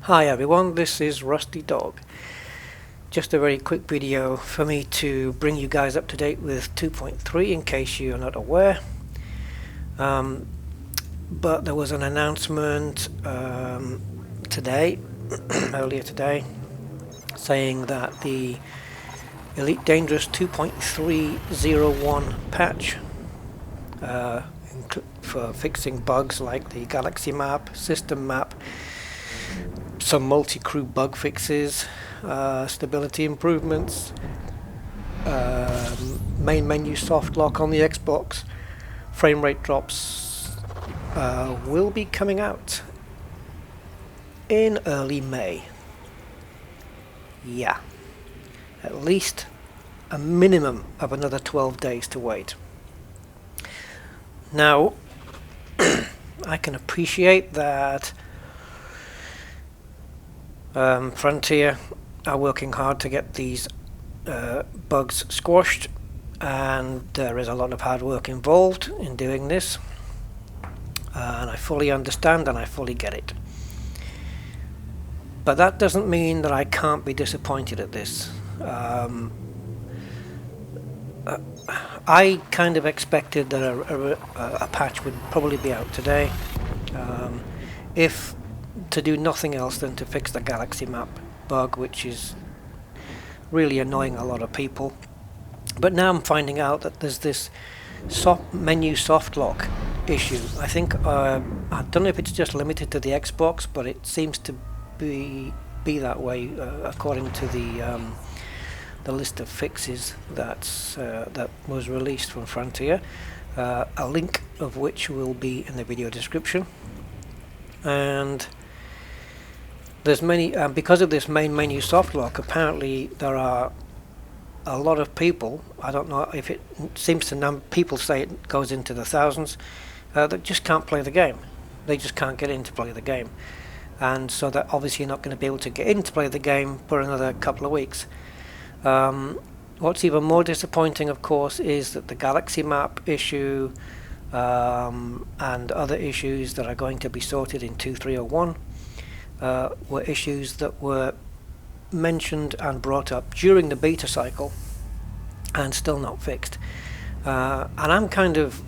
Hi everyone, this is Rusty Dog. Just a very quick video for me to bring you guys up to date with 2.3 in case you're not aware. But there was an announcement today, earlier today, saying that the Elite Dangerous 2.301 patch for fixing bugs like the galaxy map, system map, some multi-crew bug fixes, stability improvements, main menu soft lock on the Xbox, frame rate drops will be coming out in early May. Yeah, at least a minimum of another 12 days to wait. Now, I can appreciate that Frontier are working hard to get these bugs squashed, and there is a lot of hard work involved in doing this, and I fully understand and I fully get it. But that doesn't mean that I can't be disappointed at this. I kind of expected that a patch would probably be out today, if to do nothing else than to fix the galaxy map bug, which is really annoying a lot of people. But now I'm finding out that there's this menu soft lock issue. I think I don't know if it's just limited to the Xbox, but it seems to be that way according to the list of fixes that was released from Frontier, a link of which will be in the video description. And there's many, because of this main menu soft lock, apparently there are a lot of people, I don't know if it seems to people say it goes into the thousands, that just can't play the game. They just can't get in to play the game. And so they're obviously not going to be able to get in to play the game for another couple of weeks. What's even more disappointing, of course, is that the galaxy map issue and other issues that are going to be sorted in 2.301 were issues that were mentioned and brought up during the beta cycle and still not fixed. And I'm kind of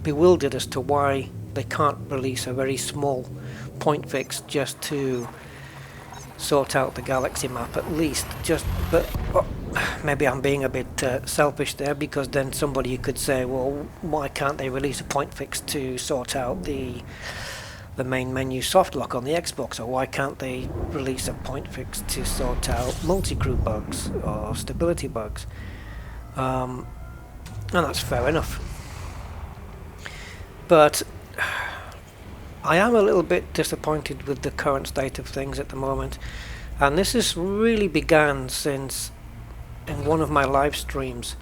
bewildered as to why they can't release a very small point fix just to sort out the galaxy map at least. But maybe I'm being a bit selfish there, because then somebody could say, well, why can't they release a point fix to sort out the main menu soft lock on the Xbox, or why can't they release a point fix to sort out multi-crew bugs or stability bugs? And that's fair enough. But I am a little bit disappointed with the current state of things at the moment, and this has really began since in one of my live streams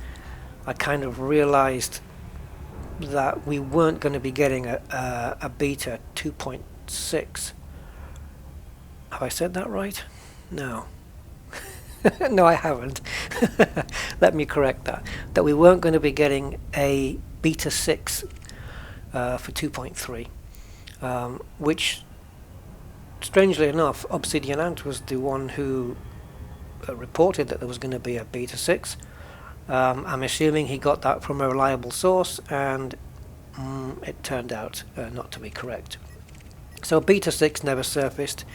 I kind of realized that we weren't going to be getting a beta 2.6. Have I said that right? No. No, I haven't. Let me correct that. That we weren't going to be getting a beta 6 for 2.3, which, strangely enough, Obsidian Ant was the one who reported that there was going to be a beta 6. I'm assuming he got that from a reliable source, and it turned out not to be correct. So beta 6 never surfaced,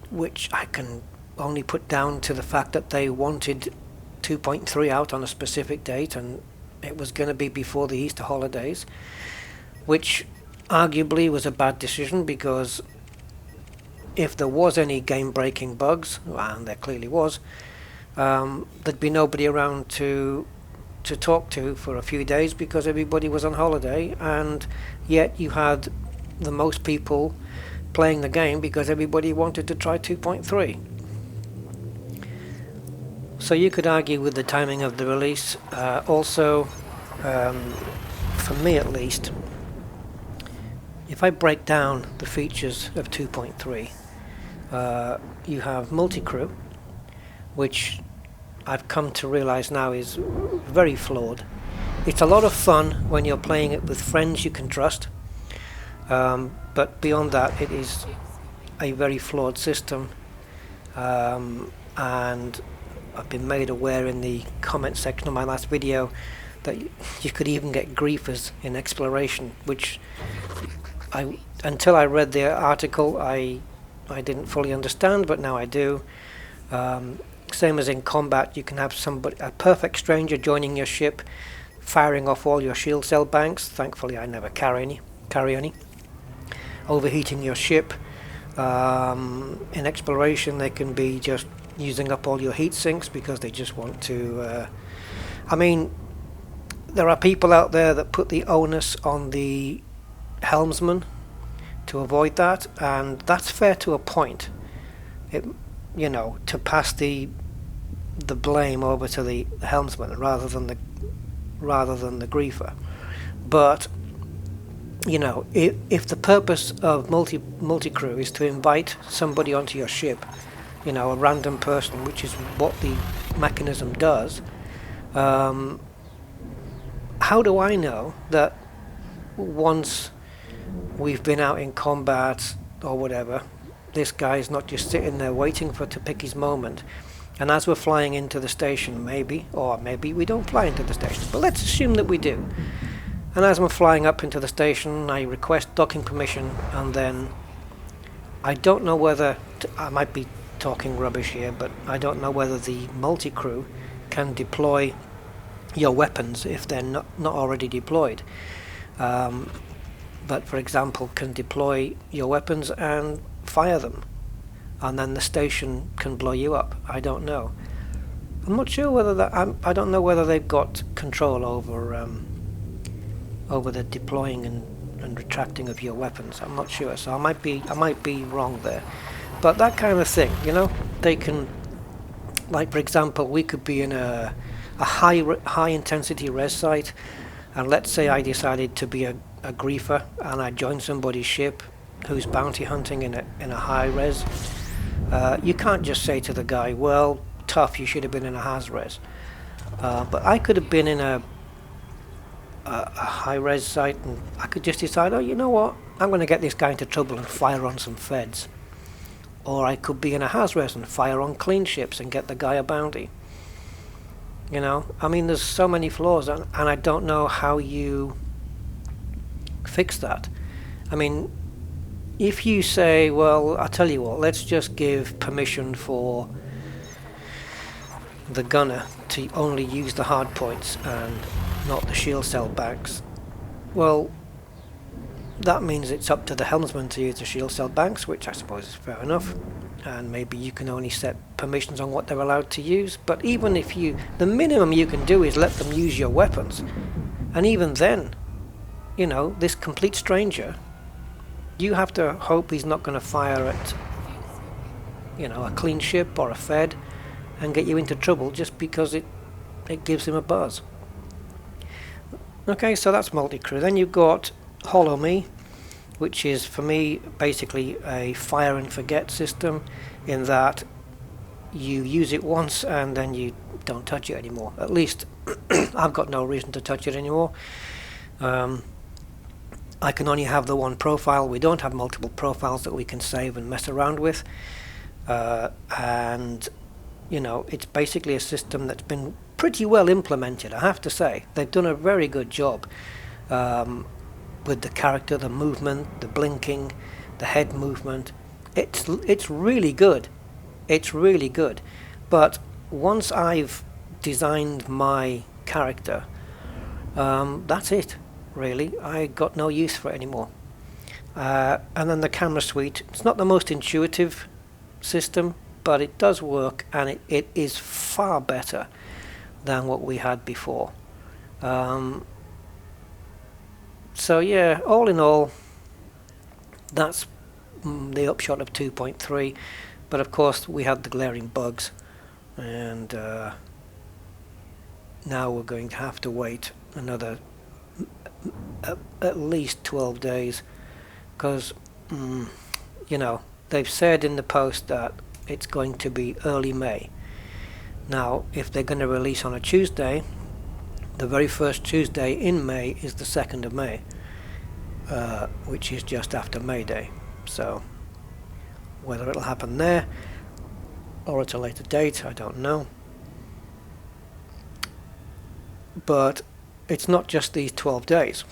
which I can only put down to the fact that they wanted 2.3 out on a specific date, and it was going to be before the Easter holidays, which arguably was a bad decision, because if there was any game-breaking bugs, and there clearly was, there'd be nobody around to talk to for a few days because everybody was on holiday, and yet you had the most people playing the game because everybody wanted to try 2.3. So you could argue with the timing of the release. Also, for me at least, if I break down the features of 2.3, you have multi-crew, which I've come to realize now is very flawed. It's a lot of fun when you're playing it with friends you can trust, But beyond that, it is a very flawed system, and I've been made aware in the comment section of my last video that you could even get griefers in exploration, which until I read the article I didn't fully understand, but now I do. Same as in combat, you can have a perfect stranger joining your ship, firing off all your shield cell banks. Thankfully I never carry any. Overheating your ship. In exploration they can be just using up all your heat sinks because they just want to I mean, there are people out there that put the onus on the helmsman to avoid that, and that's fair to a point. To pass the blame over to the helmsman rather than the griefer. But if the purpose of multi-crew is to invite somebody onto your ship, a random person, which is what the mechanism does, how do I know that once we've been out in combat or whatever, this guy's not just sitting there waiting to pick his moment? And as we're flying into the station, maybe we don't fly into the station, but let's assume that we do. And as I'm flying up into the station, I request docking permission, and then I don't know whether I might be talking rubbish here, but I don't know whether the multi-crew can deploy your weapons if they're not already deployed. But for example, can deploy your weapons and fire them, and then the station can blow you up. I don't know. I'm not sure whether I don't know whether they've got control over the deploying and retracting of your weapons. I'm not sure, so I might be wrong there. But that kind of thing, they can, like for example, we could be in a high intensity res site, and let's say I decided to be a griefer and I joined somebody's ship who's bounty hunting in a high res. You can't just say to the guy, well, tough, you should have been in a haz res. But I could have been in a high res site, and I could just decide, oh, you know what, I'm going to get this guy into trouble and fire on some feds. Or I could be in a haz res and fire on clean ships and get the guy a bounty. I mean, there's so many flaws, and I don't know how you fix that. I mean, if you say, well, I'll tell you what, let's just give permission for the gunner to only use the hard points and not the shield cell banks, well, that means it's up to the helmsman to use the shield cell banks, which I suppose is fair enough, and maybe you can only set permissions on what they're allowed to use. But even if the minimum you can do is let them use your weapons, and even then, this complete stranger, you have to hope he's not going to fire at a clean ship or a fed and get you into trouble just because it gives him a buzz. Okay, so that's multi-crew. Then you've got Holo-me, which is for me basically a fire and forget system, in that you use it once and then you don't touch it anymore. At least I've got no reason to touch it anymore. I can only have the one profile. We don't have multiple profiles that we can save and mess around with, and it's basically a system that's been pretty well implemented, I have to say. They've done a very good job with the character, the movement, the blinking, the head movement. It's really good. It's really good. But once I've designed my character, that's it, really. I got no use for it anymore. And then the camera suite. It's not the most intuitive system, but it does work, and it is far better than what we had before. So yeah, all in all, that's the upshot of 2.3. But of course we had the glaring bugs, and now we're going to have to wait another at least 12 days, because they've said in the post that it's going to be early May. Now, if they're going to release on a Tuesday, the very first Tuesday in May is the 2nd of May. which is just after May Day. So whether it'll happen there or at a later date, I don't know. But it's not just these 12 days.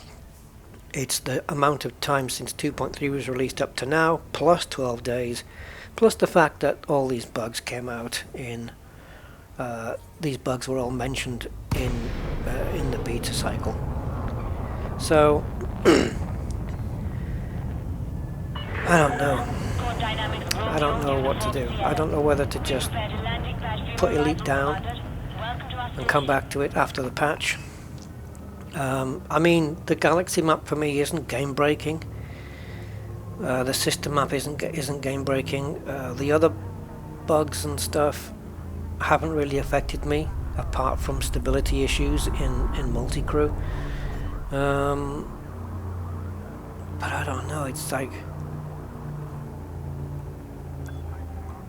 It's the amount of time since 2.3 was released up to now, plus 12 days, plus the fact that all these bugs came out in... these bugs were all mentioned in the beta cycle. So, I don't know. I don't know what to do. I don't know whether to just put Elite down and come back to it after the patch. I mean, the galaxy map for me isn't game breaking. The system map isn't game breaking. The other bugs and stuff haven't really affected me, apart from stability issues in multi-crew. But I don't know. It's like,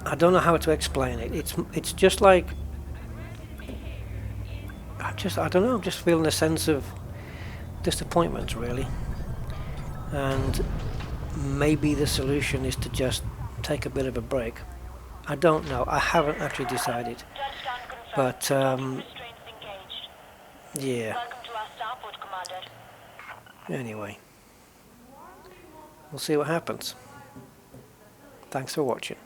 I don't know how to explain it. It's just like, I don't know, I'm just feeling a sense of disappointment, really. And maybe the solution is to just take a bit of a break. I don't know. I haven't actually decided. But, yeah. Anyway. We'll see what happens. Thanks for watching.